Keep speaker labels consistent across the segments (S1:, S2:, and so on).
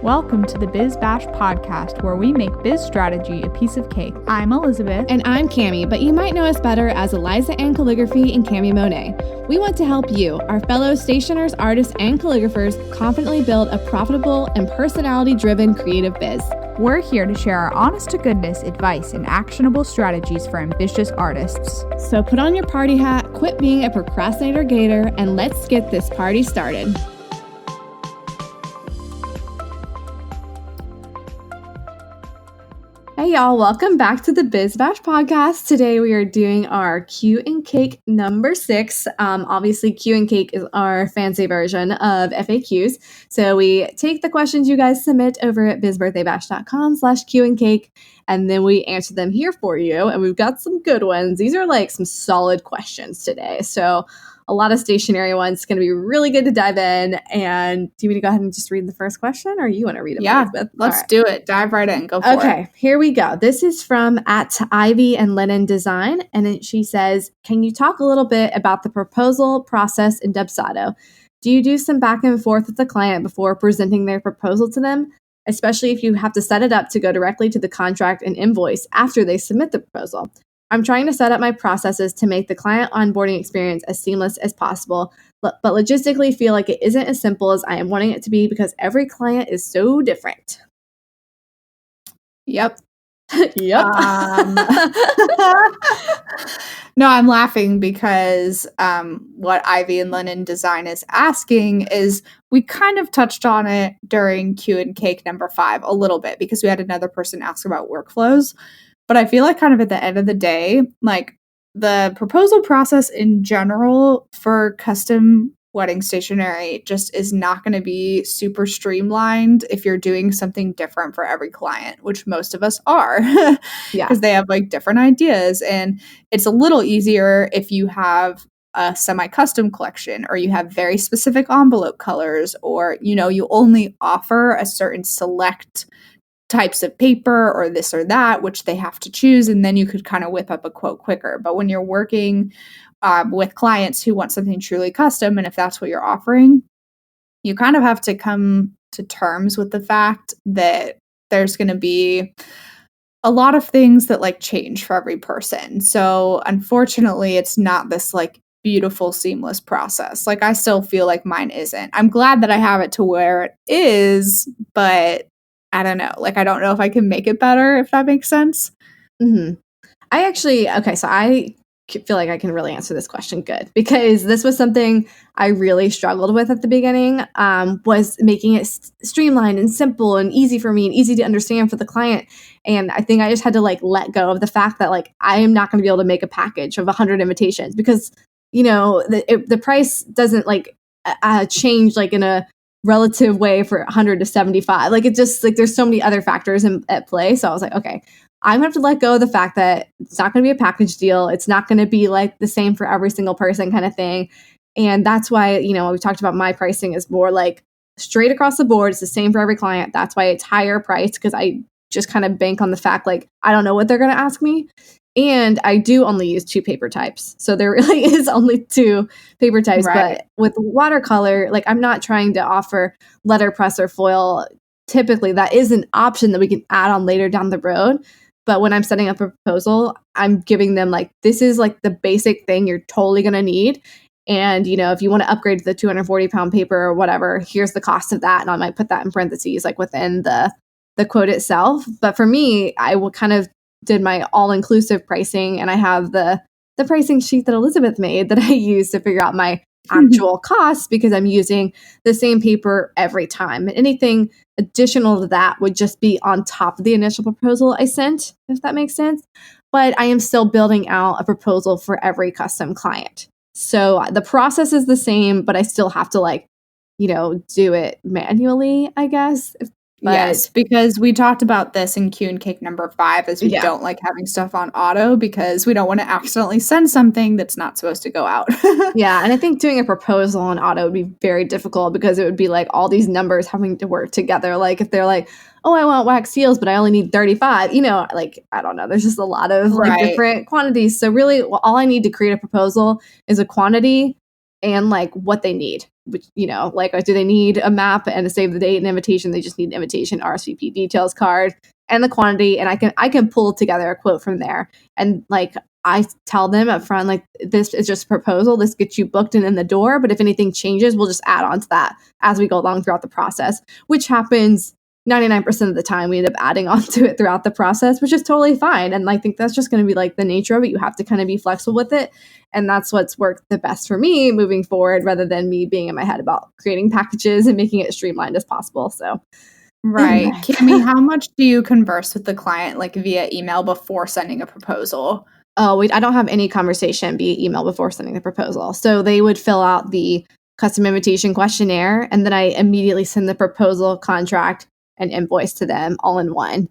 S1: Welcome to the Biz Bash podcast, where we make biz strategy a piece of cake. I'm Elizabeth.
S2: And I'm Cami, but you might know us better as Eliza Ann Calligraphy and Cami Monet. We want to help you, our fellow stationers, artists, and calligraphers, confidently build a profitable and personality-driven creative biz.
S1: We're here to share our honest-to-goodness advice and actionable strategies for ambitious artists.
S2: So put on your party hat, quit being a procrastinator gator, and let's get this party started. Hey y'all, welcome back to the Biz Bash podcast. Today we are doing our Q and Cake number 6. Obviously Q and Cake is our fancy version of FAQs. So we take the questions you guys submit over at bizbirthdaybash.com/Q and Cake, and then we answer them here for you. And we've got some good ones. These are like some solid questions today. So a lot of stationary ones. It's going to be really good to dive in. And do you want me to go ahead and just read the first question, or you want to read it?
S1: Yeah, let's do it. Dive right in. Go for it.
S2: Okay, here we go. This is from @Ivy and Linen Design. And she says, can you talk a little bit about the proposal process in Dubsado? Do you do some back and forth with the client before presenting their proposal to them? Especially if you have to set it up to go directly to the contract and invoice after they submit the proposal. I'm trying to set up my processes to make the client onboarding experience as seamless as possible, but logistically feel like it isn't as simple as I am wanting it to be because every client is so different.
S1: Yep.
S2: Yep.
S1: No, I'm laughing because what Ivy and Linen Design is asking is, we kind of touched on it during Q and Cake number 5 a little bit because we had another person ask about workflows. But I feel like kind of at the end of the day, like the proposal process in general for custom wedding stationery just is not going to be super streamlined if you're doing something different for every client, which most of us are. Because they have like different ideas. And it's a little easier if you have a semi-custom collection, or you have very specific envelope colors, or, you know, you only offer a certain select types of paper or this or that, which they have to choose, and then you could kind of whip up a quote quicker. But when you're working with clients who want something truly custom, and if that's what you're offering, you kind of have to come to terms with the fact that there's going to be a lot of things that like change for every person. So unfortunately, it's not this like beautiful, seamless process. Like I still feel like mine isn't. I'm glad that I have it to where it is, but I don't know. Like, I don't know if I can make it better, if that makes sense.
S2: Mm-hmm. I feel like I can really answer this question good, because this was something I really struggled with at the beginning, was making it streamlined and simple and easy for me and easy to understand for the client. And I think I just had to like let go of the fact that like I am not going to be able to make a package of 100 invitations because, you know, the price doesn't like change like in a relative way for 100 to 75. Like it just like there's so many other factors at play. So I was like, okay, I'm gonna have to let go of the fact that it's not gonna be a package deal. It's not gonna be like the same for every single person kind of thing. And that's why, you know, we talked about my pricing is more like straight across the board. It's the same for every client. That's why it's higher priced, because I just kind of bank on the fact like I don't know what they're gonna ask me. And I do only use 2 paper types. So there really is only 2 paper types. Right. But with watercolor, like I'm not trying to offer letterpress or foil. Typically, that is an option that we can add on later down the road. But when I'm setting up a proposal, I'm giving them like, this is like the basic thing you're totally going to need. And, you know, if you want to upgrade to the 240-pound paper or whatever, here's the cost of that. And I might put that in parentheses, like within the quote itself. But for me, I will kind of did my all-inclusive pricing, and I have the pricing sheet that Elizabeth made that I use to figure out my actual costs, because I'm using the same paper every time. And anything additional to that would just be on top of the initial proposal I sent, if that makes sense. But I am still building out a proposal for every custom client. So the process is the same, but I still have to like, you know, do it manually, I guess.
S1: But yes, because we talked about this in Q and Cake number 5, as we don't like having stuff on auto because we don't want to accidentally send something that's not supposed to go out.
S2: Yeah, and I think doing a proposal on auto would be very difficult because it would be like all these numbers having to work together. Like if they're like, oh, I want wax seals, but I only need 35, you know, like, I don't know. There's just a lot of like different quantities. So really all I need to create a proposal is a quantity and like what they need. which, like, do they need a map and a save the date and invitation? They just need an invitation, RSVP details card, and the quantity. And I can pull together a quote from there. And like, I tell them up front, like, this is just a proposal. This gets you booked and in the door. But if anything changes, we'll just add on to that as we go along throughout the process, which happens 99% of the time. We end up adding on to it throughout the process, which is totally fine. And I think that's just going to be like the nature of it. You have to kind of be flexible with it. And that's what's worked the best for me moving forward, rather than me being in my head about creating packages and making it as streamlined as possible. So,
S1: right. Cami, how much do you converse with the client, like via email before sending a proposal?
S2: Oh, I don't have any conversation via email before sending the proposal. So they would fill out the custom invitation questionnaire, and then I immediately send the proposal, contract, and invoice to them all in one.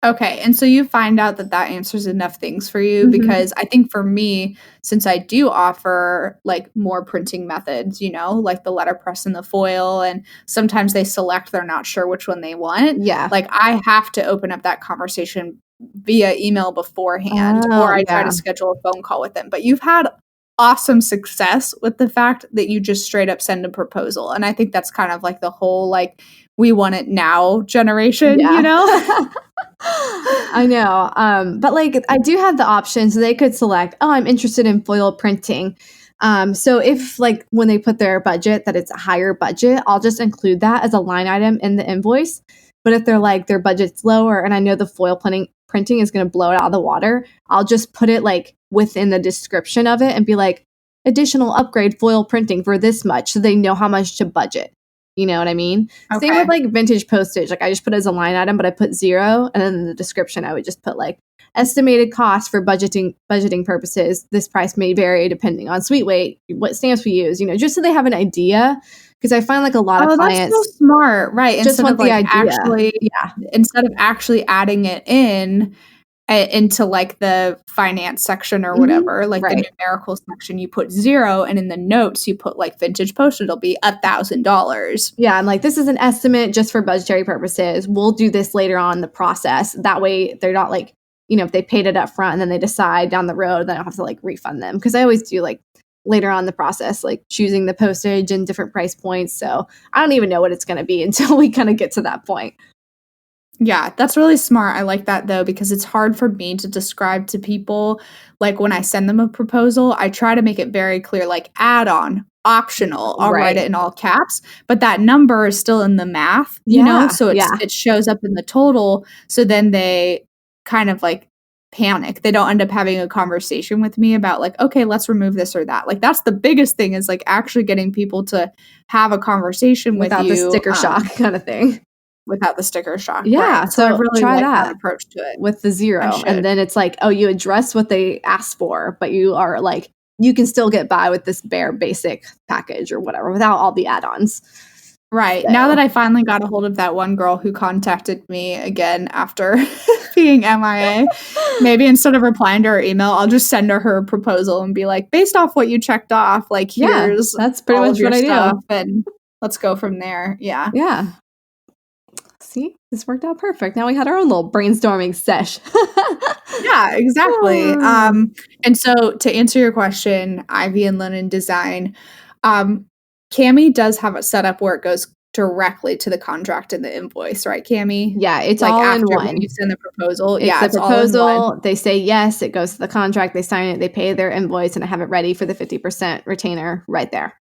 S1: Okay. And so you find out that answers enough things for you, because I think for me, since I do offer like more printing methods, like the letterpress and the foil, and sometimes they select, they're not sure which one they want.
S2: Yeah.
S1: Like I have to open up that conversation via email beforehand, or I try to schedule a phone call with them. But you've had awesome success with the fact that you just straight up send a proposal. And I think that's kind of like the whole, like, we want it now generation,
S2: I know. But like, I do have the option, so they could select, oh, I'm interested in foil printing. So if like when they put their budget that it's a higher budget, I'll just include that as a line item in the invoice. But if they're like, their budget's lower and I know the foil printing is going to blow it out of the water, I'll just put it like within the description of it and be like, additional upgrade foil printing for this much, so they know how much to budget. You know what I mean? Okay. Same with like vintage postage. Like I just put it as a line item, but I put 0. And then in the description, I would just put like estimated cost for budgeting purposes. This price may vary depending on sweet weight, what stamps we use, just so they have an idea. Because I find like a lot of clients,
S1: that's so smart, right?
S2: Just want the idea.
S1: Instead of actually adding it into like the finance section or whatever, like the numerical section, you put 0, and in the notes you put like vintage postage, it'll be $1,000.
S2: Yeah, I'm like, this is an estimate just for budgetary purposes. We'll do this later on in the process. That way they're not like, if they paid it up front and then they decide down the road, then I don't have to like refund them. Because I always do like later on in the process, like choosing the postage and different price points. So I don't even know what it's going to be until we kind of get to that point.
S1: Yeah, that's really smart. I like that though, because it's hard for me to describe to people. Like when I send them a proposal, I try to make it very clear, like add-on, optional. I'll write it in all caps, but that number is still in the math, so it shows up in the total. So then they kind of like panic. They don't end up having a conversation with me about like, okay, let's remove this or that. Like that's the biggest thing, is like actually getting people to have a conversation
S2: without
S1: with you.
S2: The sticker shock kind of thing.
S1: Without the sticker shock.
S2: Yeah.
S1: Right. So I really
S2: try
S1: like
S2: that
S1: approach to it.
S2: With the 0. And then it's like, oh, you address what they asked for, but you are like, you can still get by with this bare basic package or whatever without all the add-ons.
S1: Right. So. Now that I finally got a hold of that one girl who contacted me again after being MIA, maybe instead of replying to her email, I'll just send her proposal and be like, based off what you checked off, like here's
S2: that's pretty much what I do.
S1: And let's go from there. Yeah.
S2: Yeah. See, this worked out perfect. Now we had our own little brainstorming sesh.
S1: Yeah, exactly. And so to answer your question, Ivy and Linen Design, Cami does have it set up where it goes directly to the contract and the invoice, right, Cami?
S2: Yeah, it's
S1: like
S2: all
S1: after
S2: in one.
S1: You send the proposal.
S2: It's the proposal. They say yes, it goes to the contract. They sign it. They pay their invoice, and I have it ready for the 50% retainer right there.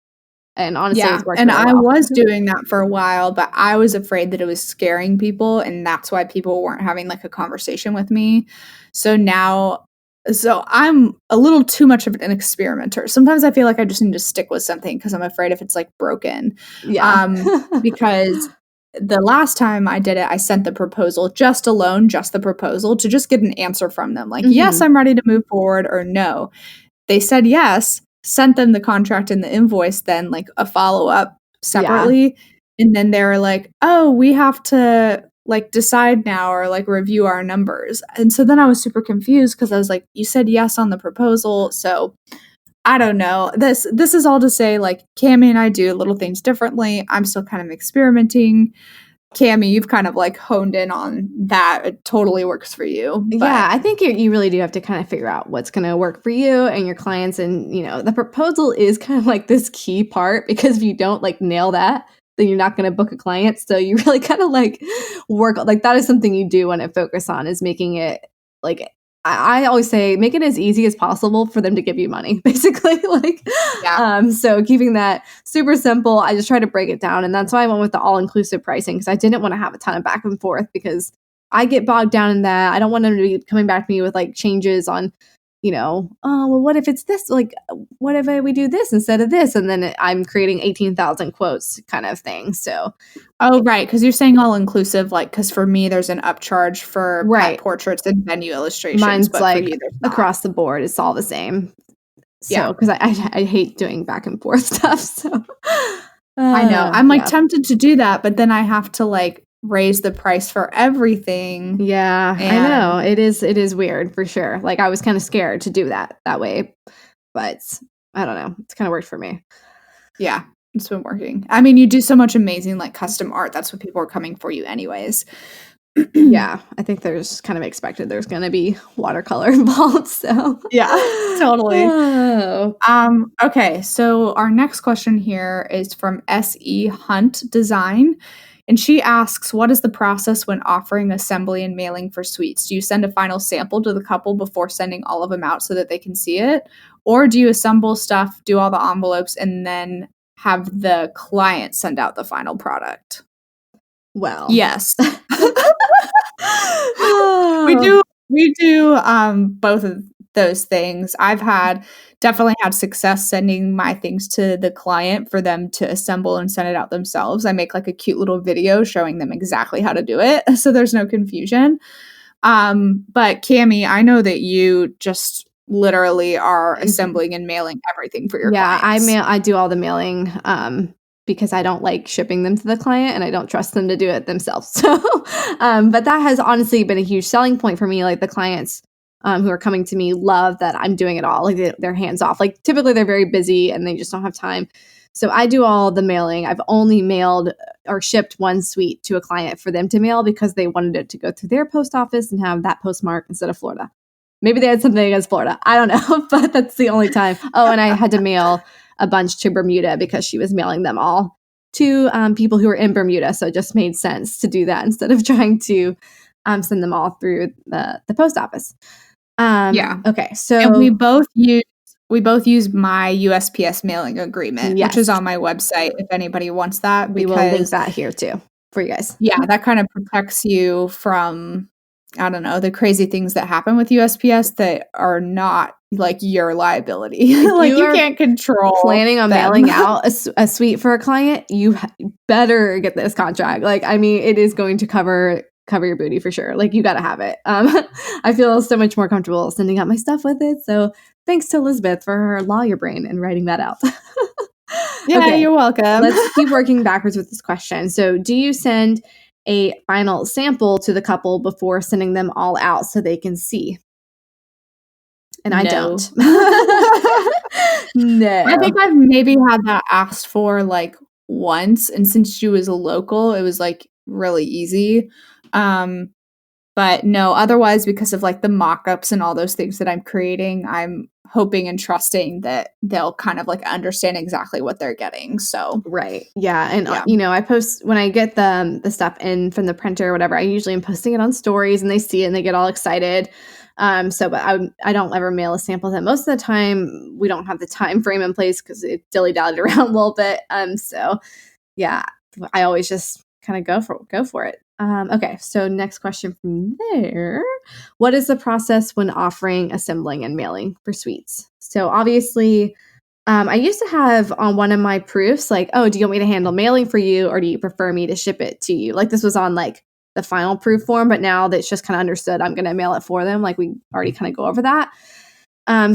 S2: And honestly, it's worked really well.
S1: I was doing that for a while, but I was afraid that it was scaring people, and that's why people weren't having like a conversation with me. So I'm a little too much of an experimenter. Sometimes I feel like I just need to stick with something because I'm afraid if it's like broken. Yeah. Because the last time I did it, I sent the proposal just the proposal, to just get an answer from them. Like, yes, I'm ready to move forward, or no. They said yes. Sent them the contract and the invoice, then like a follow-up separately. And then they were like, oh, we have to like decide now or like review our numbers. And so then I was super confused because I was like, you said yes on the proposal. So I don't know. This is all to say like Cami and I do little things differently. I'm still kind of experimenting. Cami, you've kind of like honed in on that. It totally works for you. But
S2: Yeah, I think you really do have to kind of figure out what's going to work for you and your clients. And, the proposal is kind of like this key part, because if you don't like nail that, then you're not going to book a client. So you really kind of like work, like that is something you do want to focus on, is making it like, I always say, make it as easy as possible for them to give you money, basically. So keeping that super simple, I just try to break it down. And that's why I went with the all-inclusive pricing, because I didn't want to have a ton of back and forth, because I get bogged down in that. I don't want them to be coming back to me with like changes on, oh, well, what if it's this? Like, what if we do this instead of this? And then I'm creating 18,000 quotes kind of thing. So,
S1: oh, right. Because you're saying all inclusive, like, because for me, there's an upcharge for pet portraits and venue illustrations.
S2: Mine's
S1: but
S2: like
S1: for you, there's
S2: across the board, it's all the same. So,
S1: Yeah.
S2: because I hate doing back and forth stuff. So,
S1: I know. I'm like tempted to do that, but then I have to like raise the price for everything.
S2: Yeah, I know. It is weird for sure. Like, I was kind of scared to do that way, but I don't know. It's kind of worked for me.
S1: Yeah, it's been working. I mean, you do so much amazing like custom art. That's what people are coming for you anyways.
S2: Yeah, I think there's kind of expected there's going to be watercolor involved. So
S1: yeah, totally.
S2: Oh.
S1: Okay, so our next question here is from SE Hunt Design. And she asks, what is the process when offering assembly and mailing for suites? Do you send a final sample to the couple before sending all of them out so that they can see it? Or do you assemble stuff, do all the envelopes, and then have the client send out the final product?
S2: Well.
S1: Yes. We do both of those things. I've definitely had success sending my things to the client for them to assemble and send it out themselves. I make like a cute little video showing them exactly how to do it, so there's no confusion. But Cami, I know that you just literally are assembling and mailing everything for your clients.
S2: I do all the mailing because I don't like shipping them to the client and I don't trust them to do it themselves. So, but that has honestly been a huge selling point for me. Like, the clients who are coming to me love that I'm doing it all. Like, they're hands off. Like, typically they're very busy and they just don't have time. So I do all the mailing. I've only mailed or shipped one suite to a client for them to mail because they wanted it to go through their post office and have that postmark instead of Florida. Maybe they had something against Florida. I don't know, but that's the only time. Oh, and I had to mail a bunch to Bermuda because she was mailing them all to people who were in Bermuda. So it just made sense to do that instead of trying to send them all through the post office.
S1: Yeah.
S2: Okay. So
S1: and we both use my USPS mailing agreement, which is on my website if anybody wants that.
S2: We will link that here too for you guys.
S1: Yeah, that kind of protects you from, I don't know, the crazy things that happen with USPS that are not like your liability. Like, you can't control.
S2: Planning on mailing out a suite for a client, you better get this contract. Like, I mean, it is going to cover your booty for sure. Like, you got to have it. I feel so much more comfortable sending out my stuff with it. So thanks to Elizabeth for her lawyer brain and writing that out.
S1: Yeah, okay, you're welcome.
S2: Let's keep working backwards with this question. So, do you send a final sample to the couple before sending them all out so they can see? And I don't. No.
S1: I think I've maybe had that asked for like once, and since she was a local, it was like really easy. But no, otherwise, because of like the mock-ups and all those things that I'm creating, I'm hoping and trusting that they'll kind of like understand exactly what they're getting. So
S2: right. Yeah. And I post when I get the stuff in from the printer or whatever, I usually am posting it on stories and they see it and they get all excited. But I don't ever mail a sample to them. Most of the time we don't have the time frame in place because it dilly-dallied around a little bit. So yeah, I always just kind of go for it. Okay, so next question from there. What is the process when offering, assembling, and mailing for suites? So obviously, I used to have on one of my proofs, like, oh, do you want me to handle mailing for you or do you prefer me to ship it to you? Like, this was on like the final proof form, but now that's just kind of understood I'm going to mail it for them. Like, we already kind of go over that.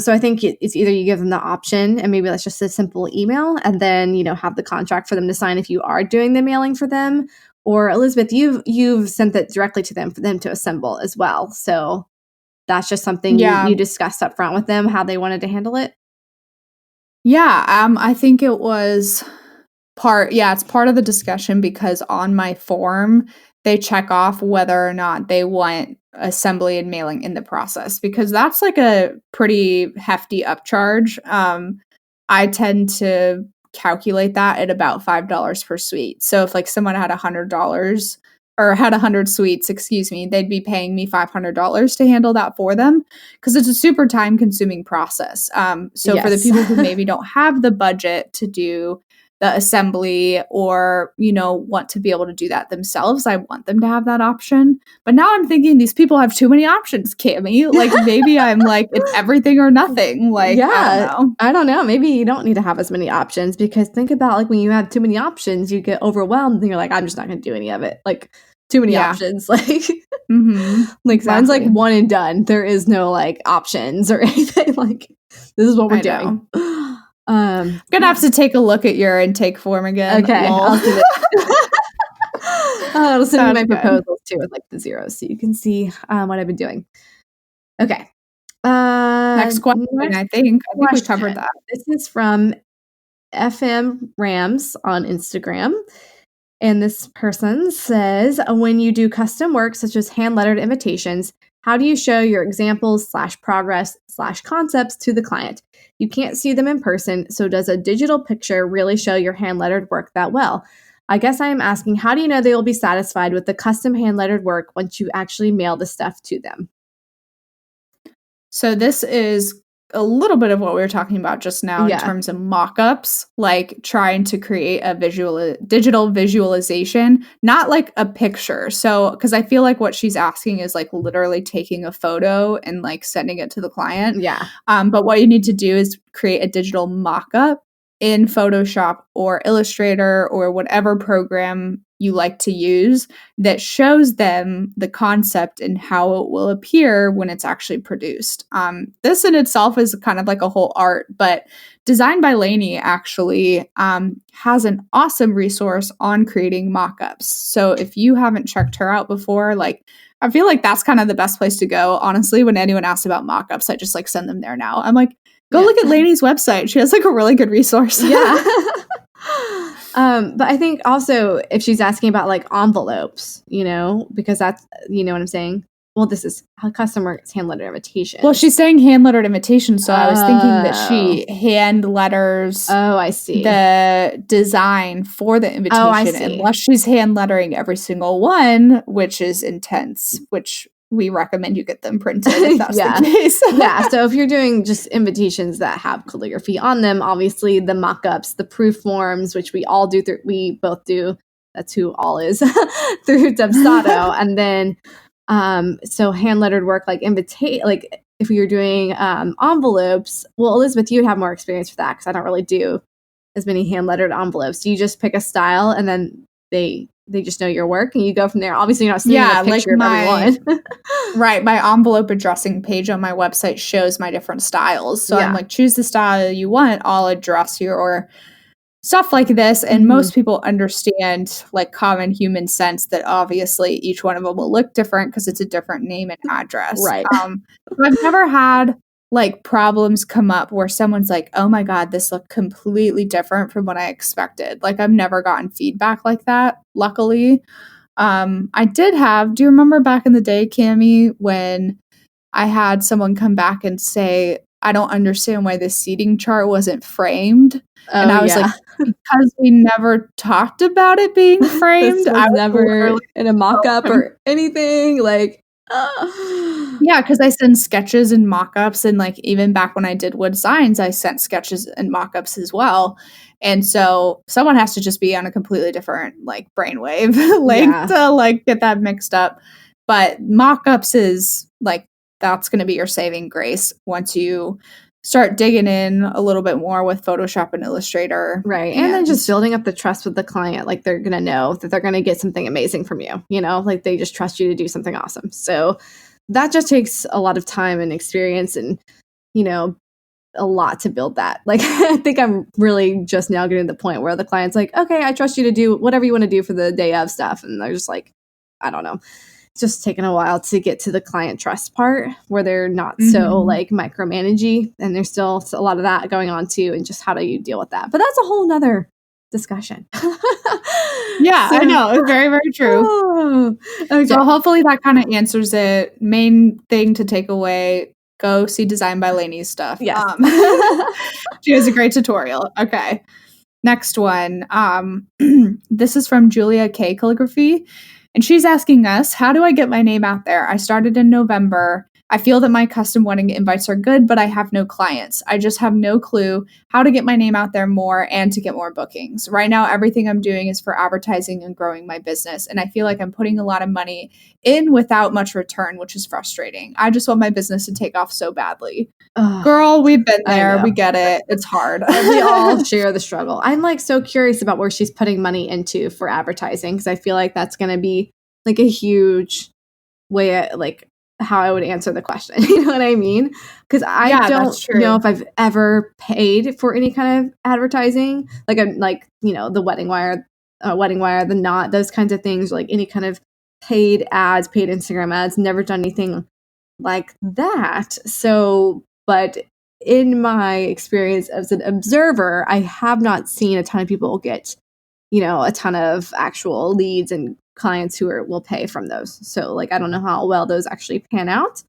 S2: So I think it's either you give them the option and maybe that's just a simple email and then, have the contract for them to sign if you are doing the mailing for them. Or Elizabeth, you've sent it directly to them for them to assemble as well. So that's just something you discussed up front with them, how they wanted to handle it.
S1: Yeah, I think it was it's part of the discussion because on my form, they check off whether or not they want assembly and mailing in the process because that's like a pretty hefty upcharge. I tend to calculate that at about $5 per suite. So if like someone had $100 or had 100 suites, excuse me, they'd be paying me $500 to handle that for them because it's a super time consuming process. So for the
S2: Yes.
S1: people who maybe don't have the budget to do the assembly or, want to be able to do that themselves, I want them to have that option. But now I'm thinking these people have too many options, Cami. Like maybe I'm like, it's everything or nothing. Like,
S2: Yeah, I don't know. Maybe you don't need to have as many options because think about like when you have too many options, you get overwhelmed and you're like, I'm just not going to do any of it. Like too many options. Like, like mine's like one and done. There is no like options or anything. Like this is what we're doing.
S1: I'm gonna have to take a look at your intake form again.
S2: Okay, I'll do it. I'll send you my
S1: good.
S2: proposals too with like the zeros so you can see what I've been doing. Okay.
S1: Next question, I think we covered that.
S2: This is from FM Rams on Instagram. And this person says, when you do custom work such as hand-lettered invitations, how do you show your examples / progress / concepts to the client? You can't see them in person, so does a digital picture really show your hand-lettered work that well? I guess I am asking, how do you know they will be satisfied with the custom hand-lettered work once you actually mail the stuff to them?
S1: So this is a little bit of what we were talking about just now in terms of mock-ups, like trying to create a digital visualization, not like a picture. So, because I feel like what she's asking is like literally taking a photo and like sending it to the client.
S2: Yeah.
S1: But what you need to do is create a digital mock-up in Photoshop or Illustrator or whatever program you like to use that shows them the concept and how it will appear when it's actually produced. This in itself is kind of like a whole art, but Design by Lainey actually has an awesome resource on creating mockups. So if you haven't checked her out before, like I feel like that's kind of the best place to go. Honestly, when anyone asks about mockups, I just like send them there now. I'm like, go look at Lainey's website. She has like a really good resource.
S2: Yeah. But I think also if she's asking about like envelopes, because that's, you know what I'm saying? Well, this is a customer's hand-lettered invitation.
S1: Well, she's saying hand-lettered invitation, so I was thinking that she hand letters
S2: I see.
S1: the design for the invitation,
S2: I see.
S1: unless she's hand lettering every single one, which is intense, which we recommend you get them printed if that's the case.
S2: Yeah, so if you're doing just invitations that have calligraphy on them, obviously the mock-ups, the proof forms, which we both do, that's who all is, through Dubstato, and then so hand-lettered work like if you're doing envelopes, well, Elizabeth, you have more experience with that because I don't really do as many hand-lettered envelopes. You just pick a style and then they just know your work and you go from there. Obviously, you're not seeing a picture of everyone.
S1: Right. My envelope addressing page on my website shows my different styles. So I'm like, choose the style you want. I'll address your stuff like this. And most people understand like common human sense that obviously each one of them will look different because it's a different name and address.
S2: Right.
S1: I've never had like problems come up where someone's like, oh my God, this looked completely different from what I expected. Like I've never gotten feedback like that, luckily. I did do you remember back in the day, Cami, when I had someone come back and say, I don't understand why this seating chart wasn't framed. And I was like, because we never talked about it being framed.
S2: I was never in a mock-up or anything. Like,
S1: yeah, because I send sketches and mock-ups, and like even back when I did wood signs, I sent sketches and mock-ups as well. And so someone has to just be on a completely different like brainwave to like get that mixed up. But mock-ups is like that's going to be your saving grace once you start digging in a little bit more with Photoshop and Illustrator.
S2: Right. And then just building up the trust with the client. Like they're going to know that they're going to get something amazing from you, like they just trust you to do something awesome. So that just takes a lot of time and experience and, a lot to build that. Like, I think I'm really just now getting to the point where the client's like, okay, I trust you to do whatever you want to do for the day of stuff. And they're just like, I don't know. It's just taken a while to get to the client trust part where they're not so like micromanagey, and there's still a lot of that going on too. And just how do you deal with that? But that's a whole nother discussion.
S1: Yeah, I know. It's very, very true.
S2: Oh, okay.
S1: So hopefully that kind of answers it. Main thing to take away, go see Design by Lainey's stuff.
S2: Yes.
S1: She has a great tutorial. Okay. Next one. This is from Julia K Calligraphy. And she's asking us, how do I get my name out there? I started in November. I feel that my custom wedding invites are good, but I have no clients. I just have no clue how to get my name out there more and to get more bookings. Right now, everything I'm doing is for advertising and growing my business. And I feel like I'm putting a lot of money in without much return, which is frustrating. I just want my business to take off so badly. Girl, we've been there. We get it. It's hard.
S2: We all share the struggle. I'm like so curious about where she's putting money into for advertising, because I feel like that's going to be like a huge way, like how I would answer the question. You know what I mean? Because I don't know if I've ever paid for any kind of advertising, like I'm like, you know, the Wedding Wire, the Knot, those kinds of things, like any kind of paid ads, paid Instagram ads. Never done anything like that. So, but in my experience as an observer, I have not seen a ton of people get, you know, a ton of actual leads and clients who will pay from those. So like, I don't know how well those actually pan out.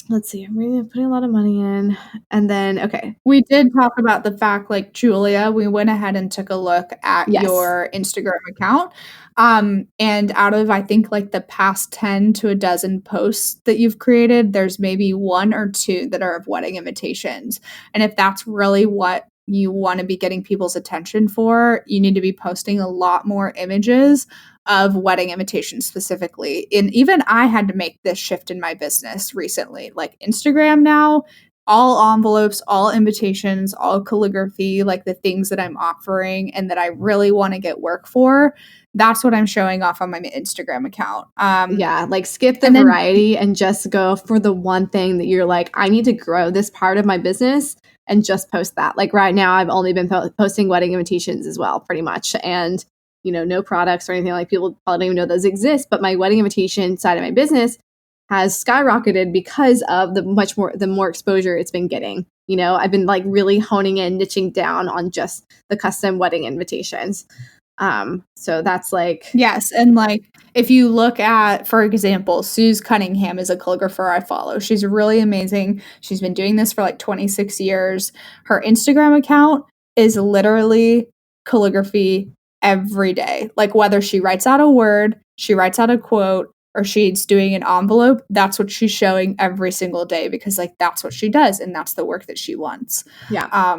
S2: Let's see, I'm really putting a lot of money in. And then, okay.
S1: We did talk about the fact, like, Julia, we went ahead and took a look at your Instagram account. And out of, I think, like the past 10 to a dozen posts that you've created, there's maybe 1 or 2 that are of wedding invitations. And if that's really what you want to be getting people's attention for, you need to be posting a lot more images of wedding invitations specifically. And even I had to make this shift in my business recently. Like Instagram now, all envelopes, all invitations, all calligraphy, like the things that I'm offering and that I really want to get work for. That's what I'm showing off on my Instagram account.
S2: Like skip the variety and just go for the one thing that you're like, I need to grow this part of my business and just post that. Like right now, I've only been posting wedding invitations as well, pretty much. And, you know, no products or anything, like people probably don't even know those exist. But my wedding invitation side of my business has skyrocketed because of the more exposure it's been getting. You know, I've been like really honing in, niching down on just the custom wedding invitations. So that's like,
S1: yes. And like, if you look at, for example, Suze Cunningham is a calligrapher I follow. She's really amazing. She's been doing this for like 26 years. Her Instagram account is literally calligraphy every day. Like whether she writes out a word, she writes out a quote, or she's doing an envelope, that's what she's showing every single day, because like that's what she does and that's the work that she wants.
S2: Yeah.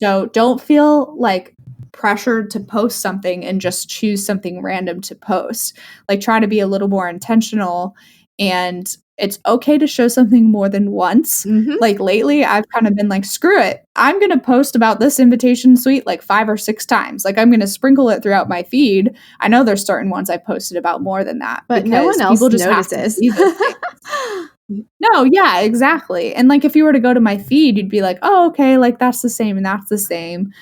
S1: So don't feel like pressured to post something and just choose something random to post. Like try to be a little more intentional, and it's okay to show something more than once.
S2: Mm-hmm.
S1: Like lately I've kind of been like, screw it, I'm going to post about this invitation suite like 5 or 6 times. Like I'm going to sprinkle it throughout my feed. I know there's certain ones I posted about more than that,
S2: but no one else people just notices.
S1: Have to see those things. No, yeah, exactly. And like if you were to go to my feed, you'd be like, oh, okay, like that's the same and that's the same.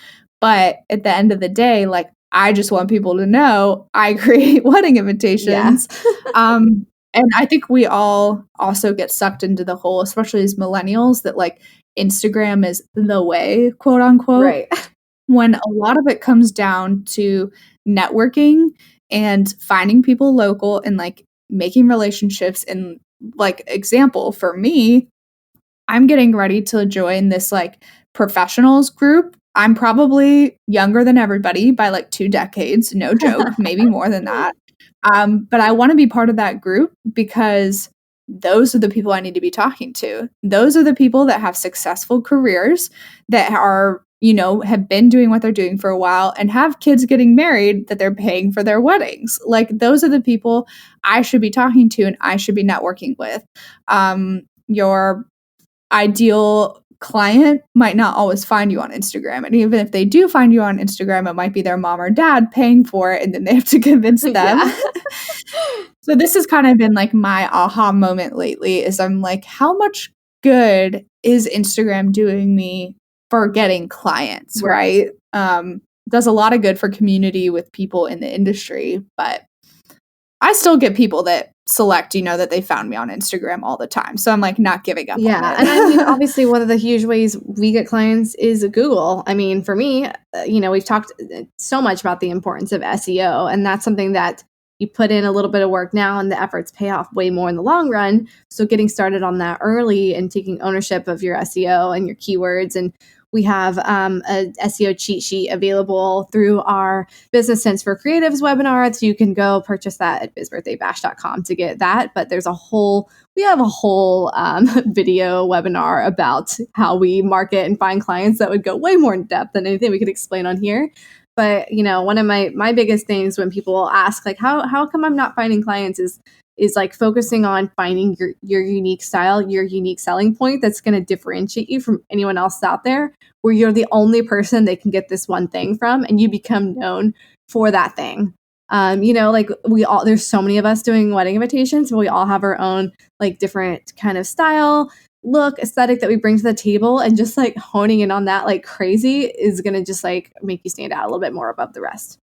S1: But at the end of the day, like I just want people to know I create wedding invitations. Yeah. And I think we all also get sucked into the whole, especially as millennials, that like Instagram is the way, quote unquote.
S2: Right.
S1: When a lot of it comes down to networking and finding people local and like making relationships. And like example for me, I'm getting ready to join this like professionals group. I'm probably younger than everybody by like 2 decades, no joke, maybe more than that. But I want to be part of that group because those are the people I need to be talking to. Those are the people that have successful careers, that are, you know, have been doing what they're doing for a while and have kids getting married that they're paying for their weddings. Like those are the people I should be talking to and I should be networking with. Your ideal client might not always find you on Instagram. And even if they do find you on Instagram, it might be their mom or dad paying for it, and then they have to convince them. Yeah. So this has kind of been like my aha moment lately, is I'm like, how much good is Instagram doing me for getting clients, right? Does a lot of good for community with people in the industry, but I still get people that select, that they found me on Instagram all the time. So I'm like not giving up on it.
S2: And I mean, obviously, one of the huge ways we get clients is Google. I mean, for me, we've talked so much about the importance of SEO, and that's something that you put in a little bit of work now and the efforts pay off way more in the long run. So getting started on that early and taking ownership of your SEO and your keywords. And we have a SEO cheat sheet available through our Business Sense for Creatives webinar. So you can go purchase that at bizbirthdaybash.com to get that. But we have a whole video webinar about how we market and find clients that would go way more in depth than anything we could explain on here. But, one of my biggest things when people ask, like, how come I'm not finding clients is like focusing on finding your unique style, your unique selling point that's going to differentiate you from anyone else out there, where you're the only person they can get this one thing from and you become known for that thing. Like there's so many of us doing wedding invitations, but we all have our own like different kind of style, look, aesthetic that we bring to the table, and just like honing in on that like crazy is going to just like make you stand out a little bit more above the rest.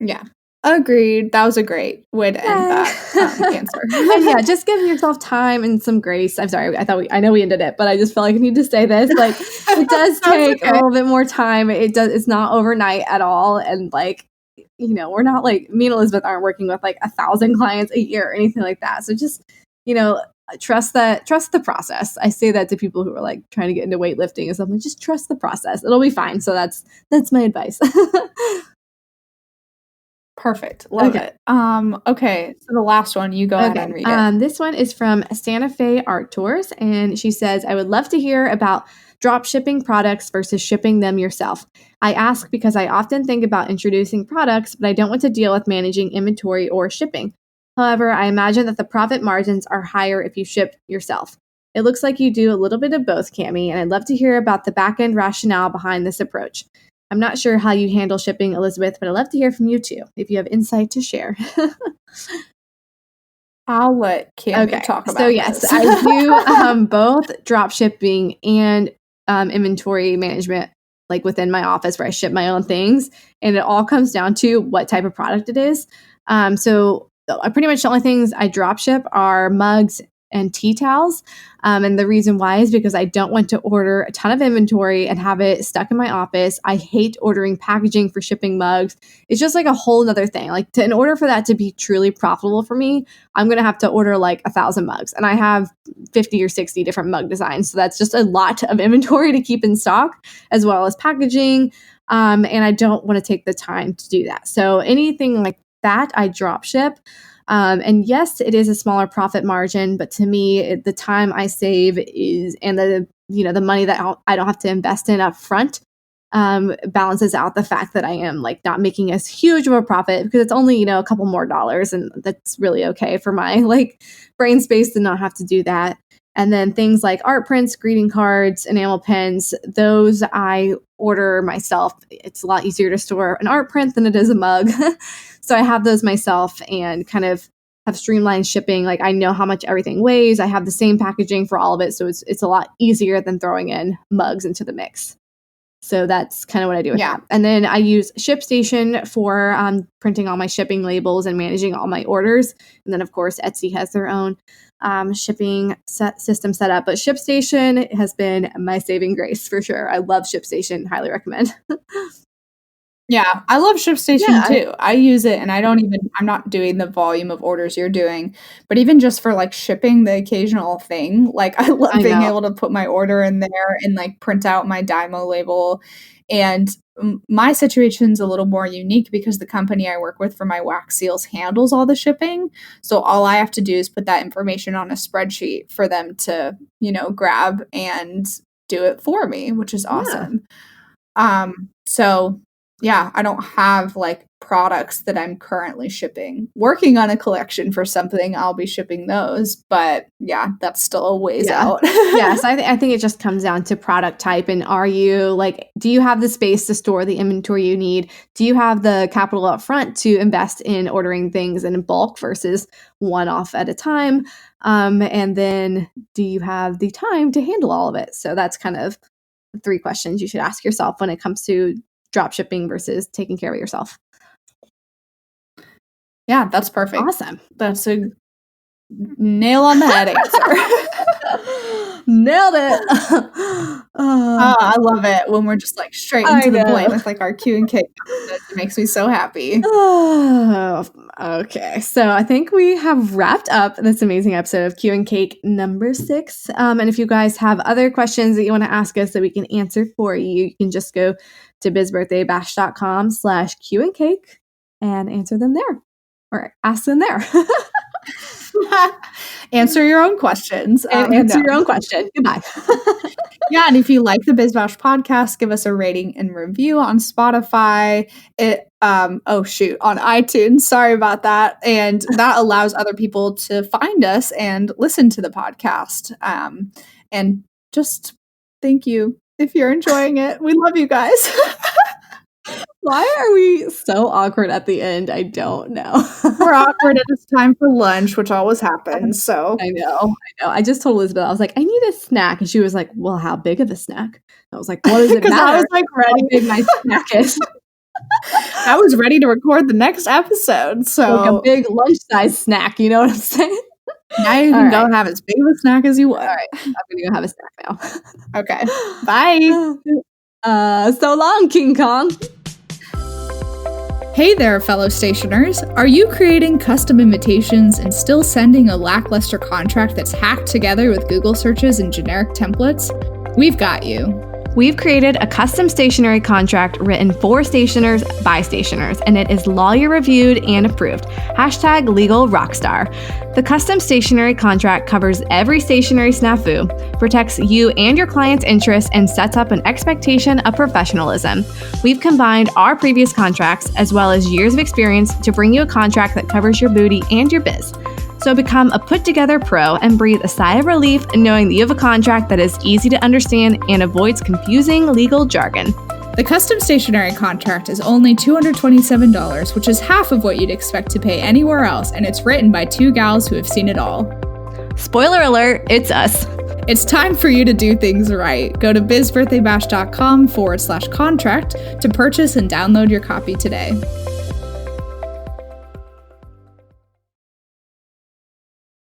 S1: Yeah. Agreed. That was a great way to end that answer.
S2: And yeah, just give yourself time and some grace. I'm sorry, I know we ended it, but I just felt like I need to say this. Like, it does take a little bit more time. It's not overnight at all. And like, we're not like, me and Elizabeth aren't working with like 1,000 clients a year or anything like that. So just, trust the process. I say that to people who are like trying to get into weightlifting and something. Just trust the process. It'll be fine. So that's my advice.
S1: Perfect. Love it. Okay. So the last one, you go ahead and read it.
S2: This one is from Santa Fe Art Tours, and she says, I would love to hear about drop shipping products versus shipping them yourself. I ask because I often think about introducing products, but I don't want to deal with managing inventory or shipping. However, I imagine that the profit margins are higher if you ship yourself. It looks like you do a little bit of both, Cami, and I'd love to hear about the back-end rationale behind this approach. I'm not sure how you handle shipping, Elizabeth, but I'd love to hear from you too, if you have insight to share.
S1: I'll let Cami talk about
S2: this. So yes, I do both drop shipping and inventory management, like within my office where I ship my own things. And it all comes down to what type of product it is. So pretty much the only things I drop ship are mugs and tea towels. And the reason why is because I don't want to order a ton of inventory and have it stuck in my office. I hate ordering packaging for shipping mugs. It's just like a whole nother thing. Like in order for that to be truly profitable for me, I'm going to have to order like 1,000 mugs. And I have 50 or 60 different mug designs. So that's just a lot of inventory to keep in stock, as well as packaging. And I don't want to take the time to do that. So anything like that, I drop ship. And yes, it is a smaller profit margin, but to me, the time I save is, and the money that I don't have to invest in up front, balances out the fact that I am like not making as huge of a profit because it's only, a couple more dollars, and that's really okay for my like brain space to not have to do that. And then things like art prints, greeting cards, enamel pens, those I order myself. It's a lot easier to store an art print than it is a mug. So I have those myself and kind of have streamlined shipping. Like I know how much everything weighs. I have the same packaging for all of it. So it's a lot easier than throwing in mugs into the mix. So that's kind of what I do with that. And then I use ShipStation for printing all my shipping labels and managing all my orders. And then, of course, Etsy has their own shipping system set up. But ShipStation has been my saving grace for sure. I love ShipStation. Highly recommend.
S1: Yeah, I love ShipStation too. I use it and I'm not doing the volume of orders you're doing, but even just for like shipping the occasional thing, like I love being able to put my order in there and like print out my Dymo label. And my situation's a little more unique because the company I work with for my wax seals handles all the shipping. So all I have to do is put that information on a spreadsheet for them to, grab and do it for me, which is awesome. So yeah, I don't have like products that I'm currently shipping. Working on a collection for something, I'll be shipping those. But yeah, that's still a ways out.
S2: Yes, I think it just comes down to product type. And are you like, do you have the space to store the inventory you need? Do you have the capital up front to invest in ordering things in bulk versus one off at a time? And then do you have the time to handle all of it? So that's kind of the 3 questions you should ask yourself when it comes to drop shipping versus taking care of it yourself.
S1: Yeah, that's perfect.
S2: Awesome.
S1: That's a nail on the head answer.
S2: Nailed it.
S1: I love it when we're just like straight into the point with like our Q and K episodes. It makes me so happy.
S2: Oh, okay. So I think we have wrapped up this amazing episode of Q and Cake number 6. And if you guys have other questions that you want to ask us that we can answer for you, you can just go to bizbirthdaybash.com/Q and Cake and answer them there or ask them there.
S1: Answer your own questions.
S2: Answer your own question. Goodbye.
S1: Yeah, and if you like the Biz Bash podcast, give us a rating and review on Spotify. On iTunes. Sorry about that. And that allows other people to find us and listen to the podcast. And just thank you if you're enjoying it. We love you guys.
S2: Why are we so awkward at the end? I don't know.
S1: We're awkward and it's time for lunch, which always happens. So
S2: I know. I just told Elizabeth, I was like, I need a snack. And she was like, well, how big of a snack? I was like, what does it matter?
S1: I was like ready.
S2: How big my snack is.
S1: I was ready to record the next episode. So
S2: like a big lunch-sized snack, you know what I'm saying?
S1: Now you can go have as big of a snack as you want.
S2: All right. I'm going to go have a snack now.
S1: Okay. Bye.
S2: So long, King Kong.
S1: Hey there, fellow stationers. Are you creating custom invitations and still sending a lackluster contract that's hacked together with Google searches and generic templates? We've got you.
S2: We've created a custom stationery contract written for stationers by stationers, and it is lawyer reviewed and approved. #LegalRockstar. The custom stationery contract covers every stationery snafu, protects you and your client's interests, and sets up an expectation of professionalism. We've combined our previous contracts as well as years of experience to bring you a contract that covers your booty and your biz. So become a put-together pro and breathe a sigh of relief knowing that you have a contract that is easy to understand and avoids confusing legal jargon.
S1: The custom stationery contract is only $227, which is half of what you'd expect to pay anywhere else, and it's written by 2 gals who have seen it all.
S2: Spoiler alert, it's us.
S1: It's time for you to do things right. Go to bizbirthdaybash.com/contract to purchase and download your copy today.